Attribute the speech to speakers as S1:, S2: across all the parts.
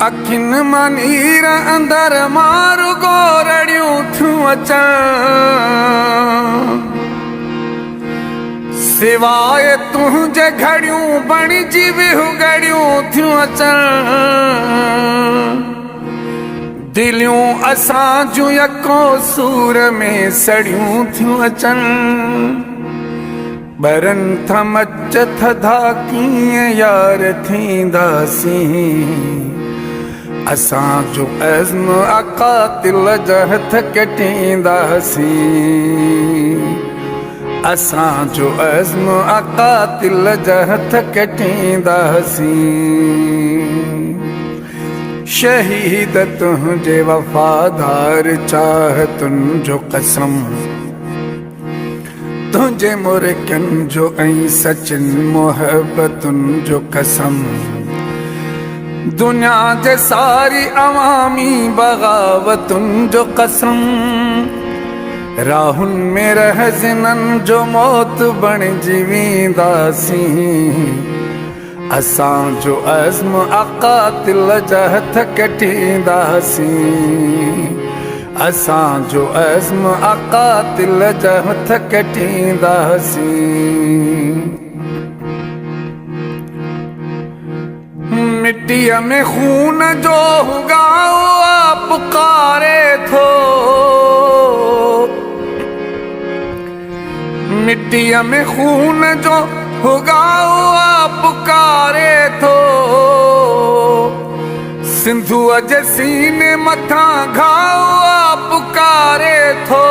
S1: अखिन मनीर अंदर मारू गोरड़ियूं थियूं अचनि, सिवाय तुंहिंजे घड़ियूं बणिजी विहुगड़ियूं थियूं अचनि। दिलियूं असां जूं यको सूर में सड़ियूं थियूं अचनि। बरन थमच थधा कीअं यार थींदासीं, असां जो अज़्म अकातिल जा हथ कटींदासीं। असां जो अज़्म अकातिल जा हथ कटींदासीं। शहीद तुंहिंजे वफ़ादार चाहतुनि जो कसम, तुंहिंजे मुर्कियुनि जो ऐं सचिन मोहब्बतुनि जो कसम। दुनिया जे सारी अवामी बग़ावतुनि जो कसम। राहुनि में रहज़िननि जो मौत बणिजी वेंदासीं। असां जो अज़्म अकातिल जा हथ कटींदासीं। असां जो अज़्म अकातिल जा हथ कटींदासीं। मिट्टीअ में खून जो हुगाओ पुकारे थो। मिट्टीअ में खून जो हुगाओ पुकारे थो। सिंधुअ जे सीने मथां घाओ पुकारे थो।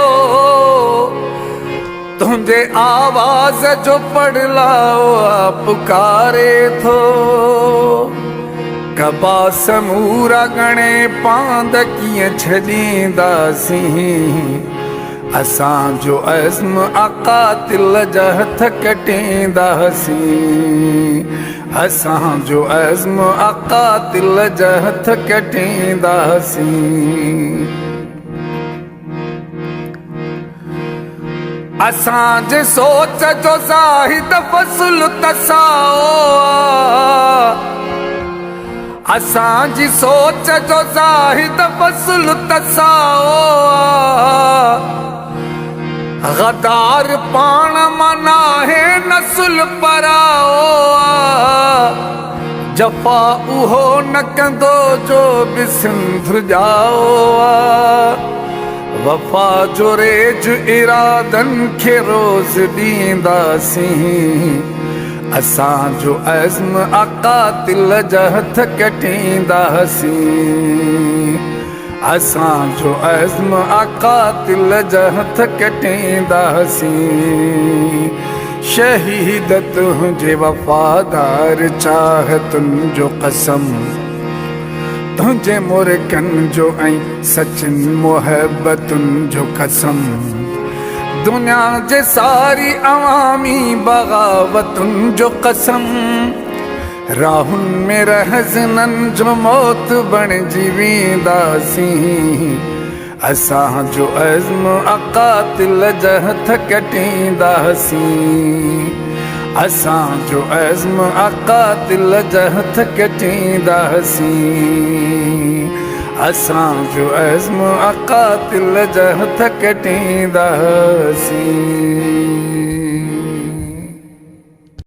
S1: तुंहिंजे आवाज़ जो पड़लाओ पुकारे थो। कबा समूरा गणे पांद कीअं छॾींदासीं। असां जो अज़्म अकातिल जा हथ कटींदासीं। असां जो अज़्म अकातिल जा हथ कटींदासीं। असां जे सोच जो ज़ाहिद फ़ज़्ल तसाओ। असां जी सोच जो ज़ाहिद फ़ज़्ल तसाओ। गदार पाण मना है नस्ल पराओ। जफ़ा उहो न कंदो जो बि सिंध जाओ। वफ़ा जो रेज इरादनि खे रोज़ ॾींदासीं। असां जो अज़्म अकातिल जा हथ कटींदासीं। असां जो अज़्म अकातिल जा हथ कटींदासीं। शहीद तुंहिंजे वफ़ादार चाहतुनि जो कसम, तुंहिंजे मुर्कियुनि जो ऐं सचिन मोहब्बतुनि जो कसम। दुनिया जे सारी अवामी बग़ावतुनि जो कसम। राहुनि में रहज़िननि जो मौत बणिजी वेंदासीं। असां जो अज़्म अकातिल जा हथ कटींदासीं। असां जो अज़्म अकातिल जा हथ कटींदासीं। असां जो अज़्म अकातिल जा हथ कटींदासीं।